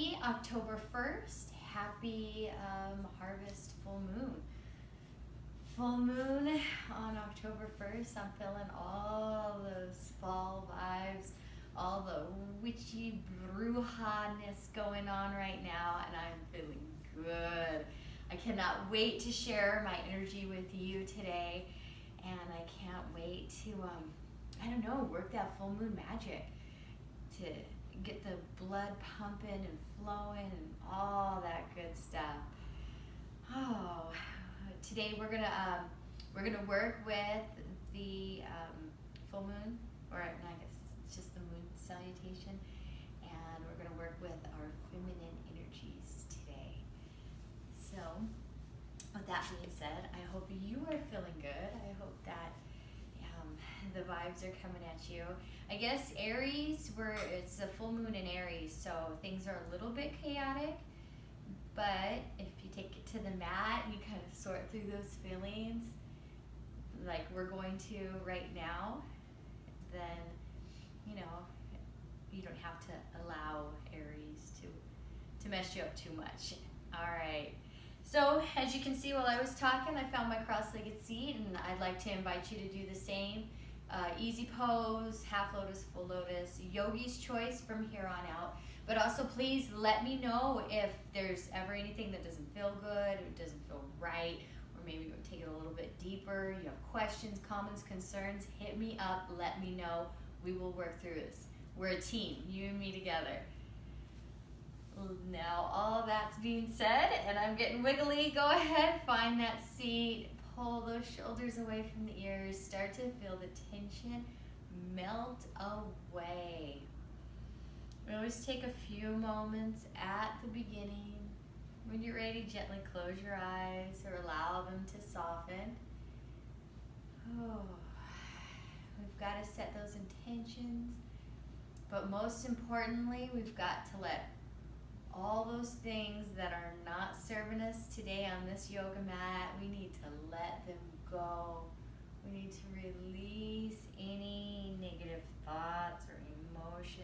Happy October 1st. Happy harvest full moon. Full moon on October 1st. I'm feeling all those fall vibes, all the witchy bruja-ness going on right now, and I'm feeling good. I cannot wait to share my energy with you today, and I can't wait to, work that full moon magic to get the blood pumping and flowing and all that good stuff. Oh, today we're gonna work with the full moon, or I guess it's just the moon salutation, and we're gonna work with our feminine energies today. So, with that being said, I hope you are feeling good. I hope that the vibes are coming at you. I guess Aries, it's a full moon in Aries, so things are a little bit chaotic, but if you take it to the mat and you kind of sort through those feelings, like we're going to right now, then, you don't have to allow Aries to mess you up too much. All right. So, as you can see while I was talking, I found my cross-legged seat, and I'd like to invite you to do the same. Easy pose, half lotus, full lotus, yogi's choice from here on out. But also please let me know if there's ever anything that doesn't feel good, or doesn't feel right, or maybe you take it a little bit deeper, you have questions, comments, concerns, hit me up, let me know. We will work through this. We're a team, you and me together. Now all that's being said, and I'm getting wiggly, go ahead, find that seat, pull those shoulders away from the ears, start to feel the tension melt away. We always take a few moments at the beginning. When you're ready, gently close your eyes or allow them to soften. Oh, we've got to set those intentions, but most importantly, we've got to let all those things that are not serving us today on this yoga mat, we need to let them go. We need to release any negative thoughts or emotions.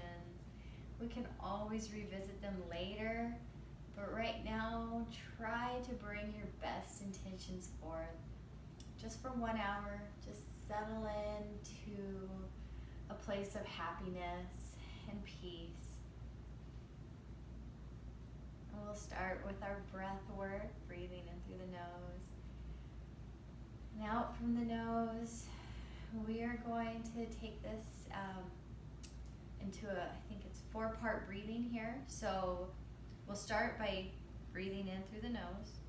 We can always revisit them later, but right now, try to bring your best intentions forth. Just for 1 hour, just settle into a place of happiness and peace. We'll start with our breath work, breathing in through the nose and out from the nose. We are going to take this into I think it's 4-part breathing here. So we'll start by breathing in through the nose,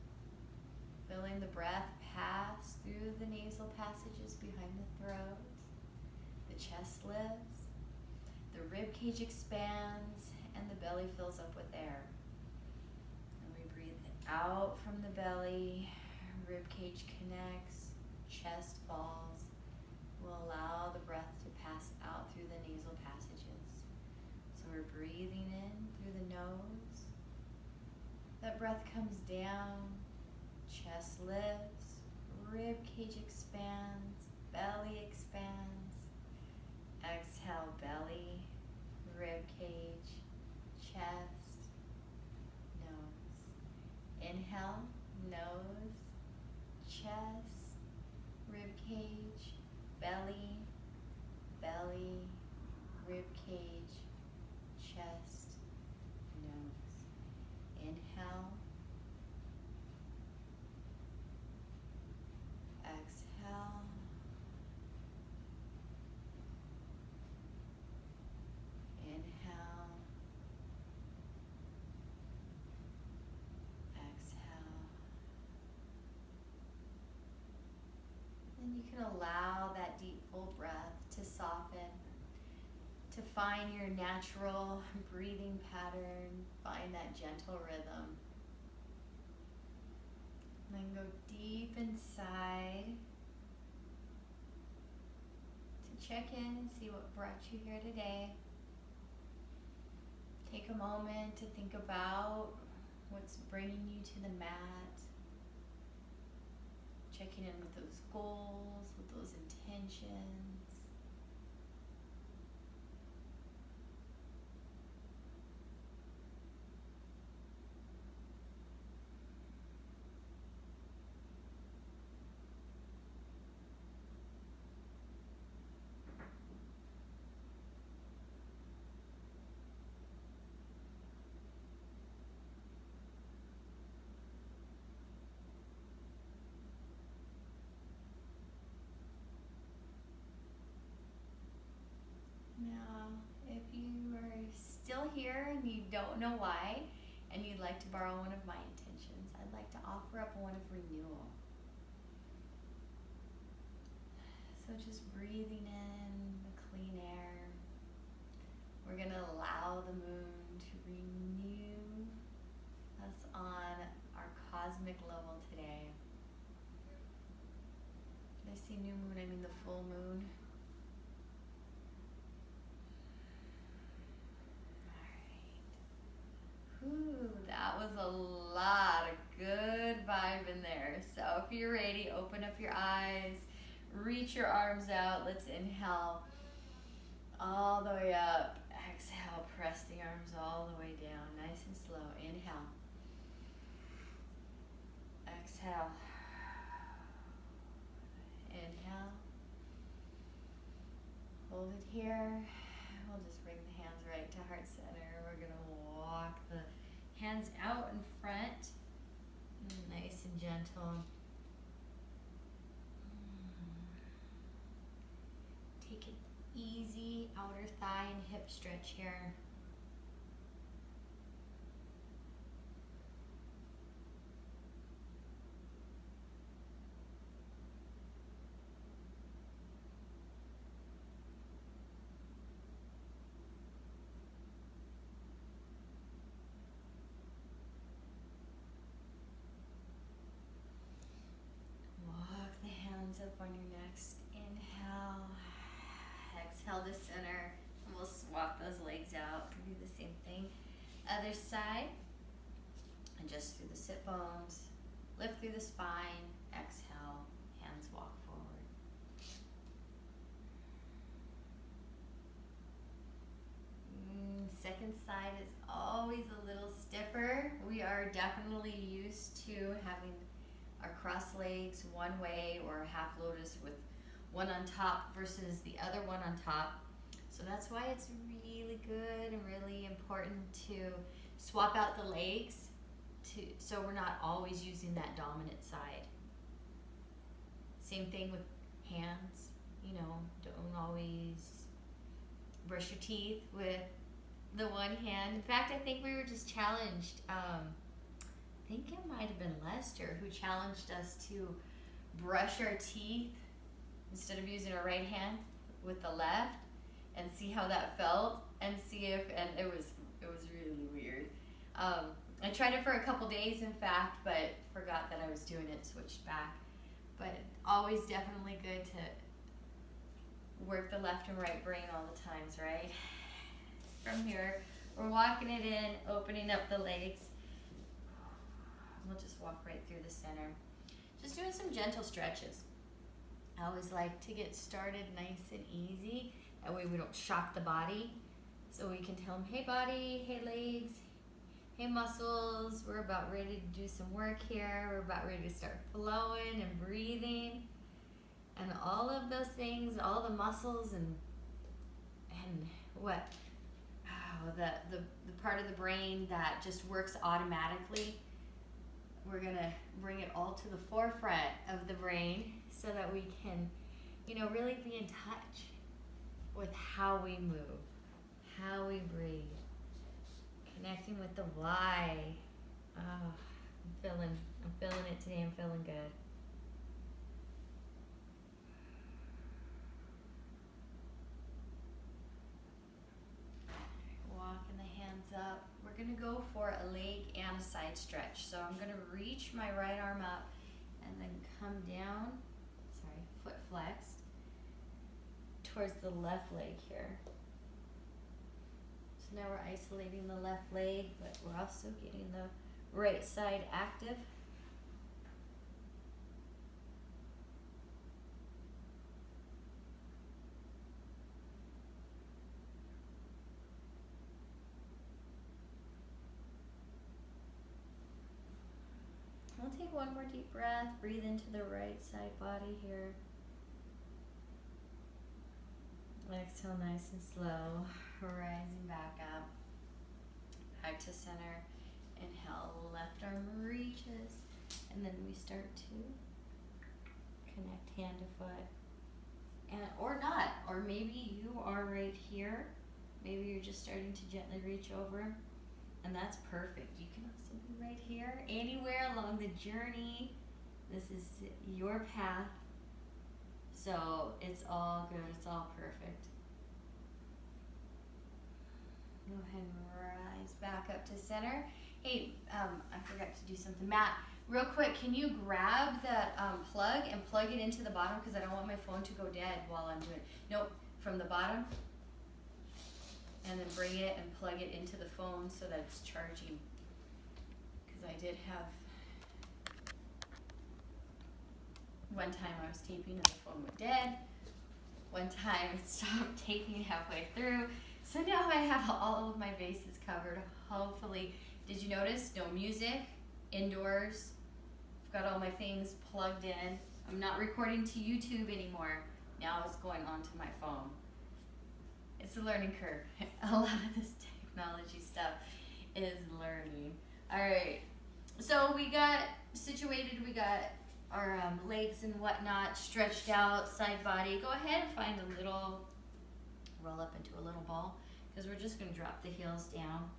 feeling the breath pass through the nasal passages behind the throat. The chest lifts, the rib cage expands, and the belly fills up with air. Out from the belly, rib cage connects, chest falls. We'll allow the breath to pass out through the nasal passages. So we're breathing in through the nose. That breath comes down, chest lifts, rib cage expands, belly expands. Exhale, belly, rib cage, chest. Inhale, nose, chest, rib cage, belly, belly, rib cage, chest, nose. Inhale, exhale, inhale, you can allow that deep, full breath to soften, to find your natural breathing pattern, find that gentle rhythm. And then go deep inside to check in and see what brought you here today. Take a moment to think about what's bringing you to the mat. Checking in with those goals, with those intentions. you don't know why, and you'd like to borrow one of my intentions, I'd like to offer up one of renewal. So just breathing in the clean air. We're going to allow the moon to renew us on our cosmic level today. When I say new moon, I mean the full moon. Ooh, that was a lot of good vibe in there. So if you're ready, open up your eyes, reach your arms out. Let's inhale all the way up. Exhale, press the arms all the way down, nice and slow. Inhale. Exhale. Inhale. Hold it here. We'll just bring the hands right to heart center. We're going to walk the hands out in front, nice and gentle. Take an easy outer thigh and hip stretch here. Up on your next inhale. Exhale to center. And we'll swap those legs out. Do the same thing. Other side. And just through the sit bones. Lift through the spine. Exhale. Hands walk forward. Second side is always a little stiffer. We are definitely used to having our cross legs one way or a half lotus with one on top versus the other one on top. So that's why it's really good and really important to swap out the legs so we're not always using that dominant side. Same thing with hands, don't always brush your teeth with the one hand. In fact, I think we were just challenged, I think it might have been Lester who challenged us to brush our teeth instead of using our right hand with the left and see how that felt and and it was really weird. I tried it for a couple days, in fact, but forgot that I was doing it, switched back. But always definitely good to work the left and right brain all the times, right? From here, we're walking it in, opening up the legs. We'll just walk right through the center. Just doing some gentle stretches. I always like to get started nice and easy. That way we don't shock the body. So we can tell them, hey body, hey legs, hey muscles, we're about ready to do some work here. We're about ready to start flowing and breathing. And all of those things, all the muscles and what? Oh, the part of the brain that just works automatically. We're going to bring it all to the forefront of the brain so that we can, really be in touch with how we move, how we breathe, connecting with the why. Oh, I'm feeling it today. I'm feeling good. Walking the hands up. We're going to go for a leg and a side stretch. So I'm going to reach my right arm up and then come down, foot flexed, towards the left leg here. So now we're isolating the left leg, but we're also getting the right side active. We'll take one more deep breath. Breathe into the right side body here. Exhale nice and slow, rising back up, back to center. Inhale, left arm reaches, and then we start to connect hand to foot. Or not, or maybe you are right here. Maybe you're just starting to gently reach over. And that's perfect. You can also be right here, anywhere along the journey. This is your path. So it's all good, it's all perfect. Go ahead and rise back up to center. Hey, I forgot to do something. Matt, real quick, can you grab that plug and plug it into the bottom, because I don't want my phone to go dead while I'm doing it. Nope, from the bottom. And then bring it and plug it into the phone so that it's charging. Because I did have, one time I was taping and the phone went dead. One time it stopped taping halfway through. So now I have all of my bases covered, hopefully. Did you notice? No music, indoors. I've got all my things plugged in. I'm not recording to YouTube anymore. Now it's going onto my phone. It's a learning curve. A lot of this technology stuff is learning. All right, so we got situated. We got our legs and whatnot stretched out, side body. Go ahead and find a little, roll up into a little ball, because we're just gonna drop the heels down.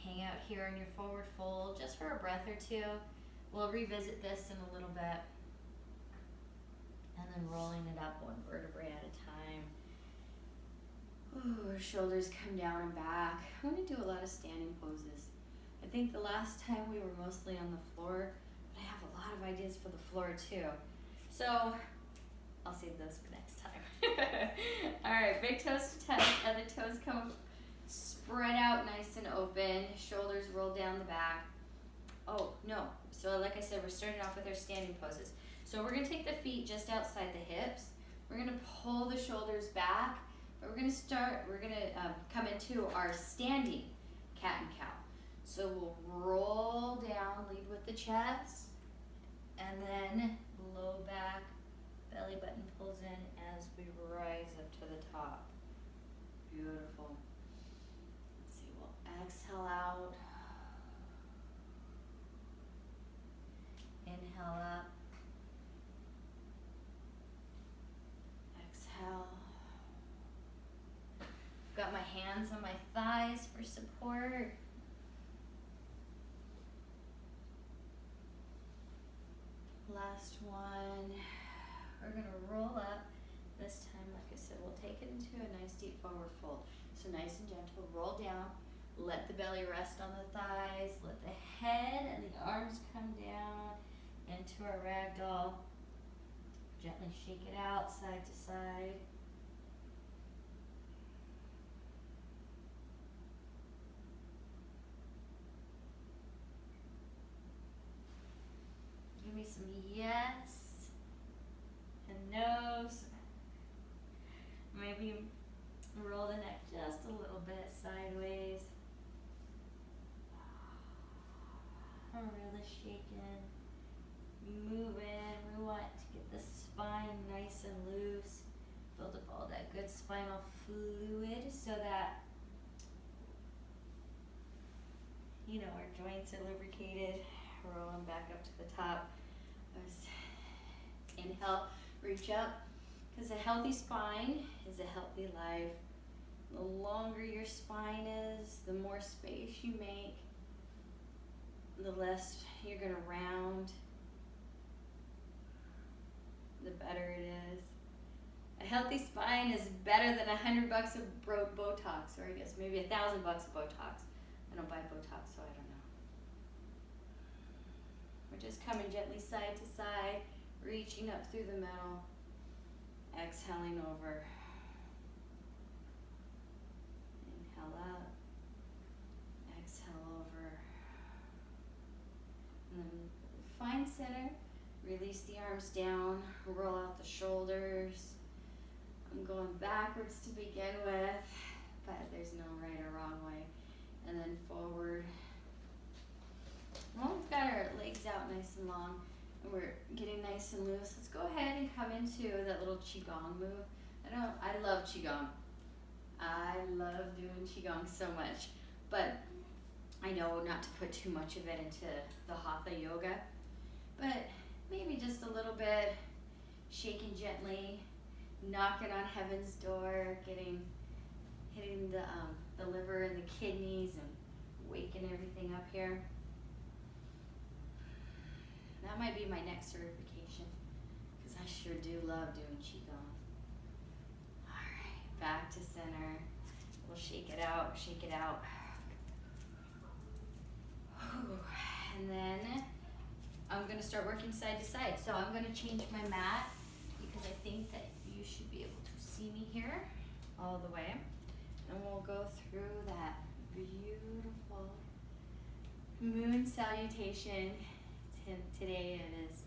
Hang out here in your forward fold just for a breath or two. We'll revisit this in a little bit. And then rolling it up one vertebrae at a time. Ooh, shoulders come down and back. I'm gonna do a lot of standing poses. I think the last time we were mostly on the floor, but I have a lot of ideas for the floor too. So I'll save those for next time. All right, big toes to touch, other toes come spread out nice and open, shoulders roll down the back. Oh, no, so like I said, we're starting off with our standing poses. So we're gonna take the feet just outside the hips. We're gonna pull the shoulders back. But we're gonna come into our standing cat and cow. So we'll roll down, lead with the chest, and then low back, belly button pulls in as we rise up to the top. Beautiful. Let's see, we'll exhale out. Inhale up. Exhale. Got my hands on my thighs for support. Last one. We're gonna roll up. This time, like I said, we'll take it into a nice deep forward fold. So nice and gentle, roll down. Let the belly rest on the thighs. Let the head and the arms come down into our ragdoll. Gently shake it out side to side. Give me some yes and no's. Maybe roll the neck just a little bit sideways. I'm really shaking, moving. We want to get the spine nice and loose. Build up all that good spinal fluid so that, you know, our joints are lubricated. Rolling back up to the top. Inhale, reach up, because a healthy spine is a healthy life. The longer your spine is, the more space you make, the less you're gonna round, the better it is. A healthy spine is better than $100 of Botox, or I guess maybe $1,000 of Botox. I don't buy Botox, so I don't know. We're just coming gently side to side, reaching up through the middle, exhaling over. Inhale up, exhale over. And then find center, release the arms down, roll out the shoulders. I'm going backwards to begin with, but there's no right or wrong way. And then forward. Well, we've got our legs out nice and long, and we're getting nice and loose. Let's go ahead and come into that little Qigong move. I love Qigong. I love doing Qigong so much, but I know not to put too much of it into the Hatha yoga, but maybe just a little bit, shaking gently, knocking on heaven's door, hitting the liver and the kidneys and waking everything up here. That might be my next certification, because I sure do love doing Qigong. All right, back to center. We'll shake it out, shake it out. And then I'm gonna start working side to side. So I'm gonna change my mat because I think that you should be able to see me here all the way. And we'll go through that beautiful moon salutation. Today it is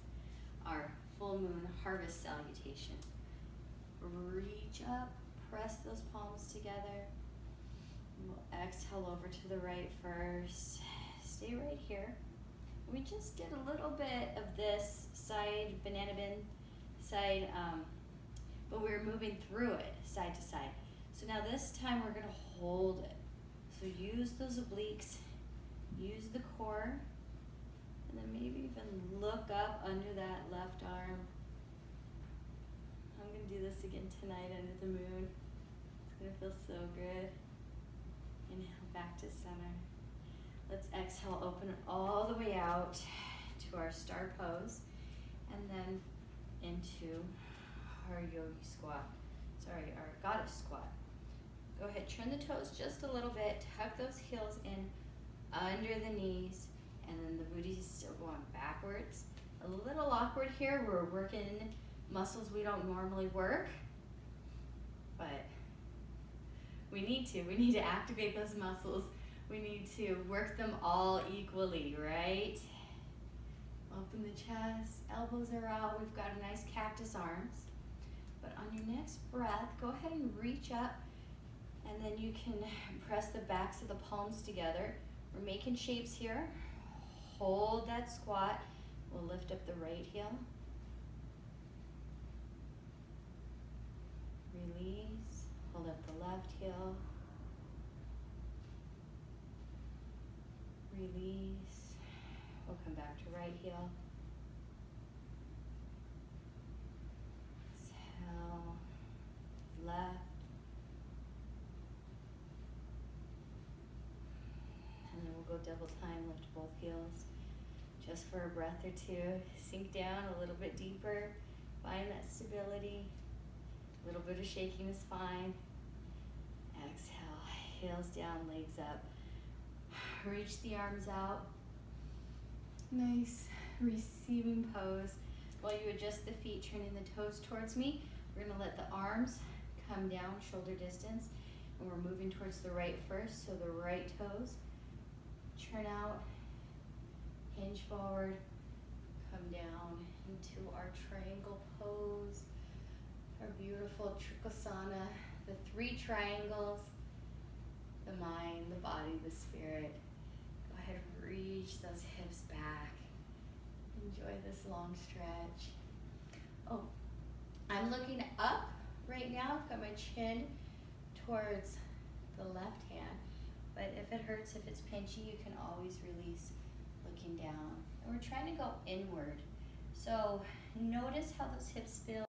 our full moon harvest salutation. Reach up, press those palms together. We'll exhale over to the right first. Stay right here. We just get a little bit of this side, banana bend side, but we're moving through it side to side. So now this time we're gonna hold it. So use those obliques, use the core, and then maybe even look up under that left arm. I'm gonna do this again tonight under the moon. It's gonna feel so good. Inhale back to center. Let's exhale, open it all the way out to our star pose, and then into our yogi squat. Sorry, our goddess squat. Go ahead, turn the toes just a little bit, tuck those heels in under the knees, and then the booty is still going backwards. A little awkward here, we're working muscles we don't normally work, but we need to activate those muscles. We need to work them all equally, right? Open the chest, elbows are out. We've got a nice cactus arms. But on your next breath, go ahead and reach up, and then you can press the backs of the palms together. We're making shapes here. Hold that squat. We'll lift up the right heel. Release, hold up the left heel. Release. We'll come back to right heel. Exhale. Left. And then we'll go double time, lift both heels. Just for a breath or two. Sink down a little bit deeper. Find that stability. A little bit of shaking is fine. Exhale. Heels down, legs up. Reach the arms out. Nice receiving pose. While you adjust the feet, turning the toes towards me, we're gonna let the arms come down shoulder distance, and we're moving towards the right first, so the right toes turn out, hinge forward, come down into our triangle pose, our beautiful Trikonasana, the three triangles, the mind, the body, the spirit. Go ahead and reach those hips back. Enjoy this long stretch. Oh, I'm looking up right now. I've got my chin towards the left hand, but if it hurts, if it's pinchy, you can always release looking down. And we're trying to go inward. So notice how those hips feel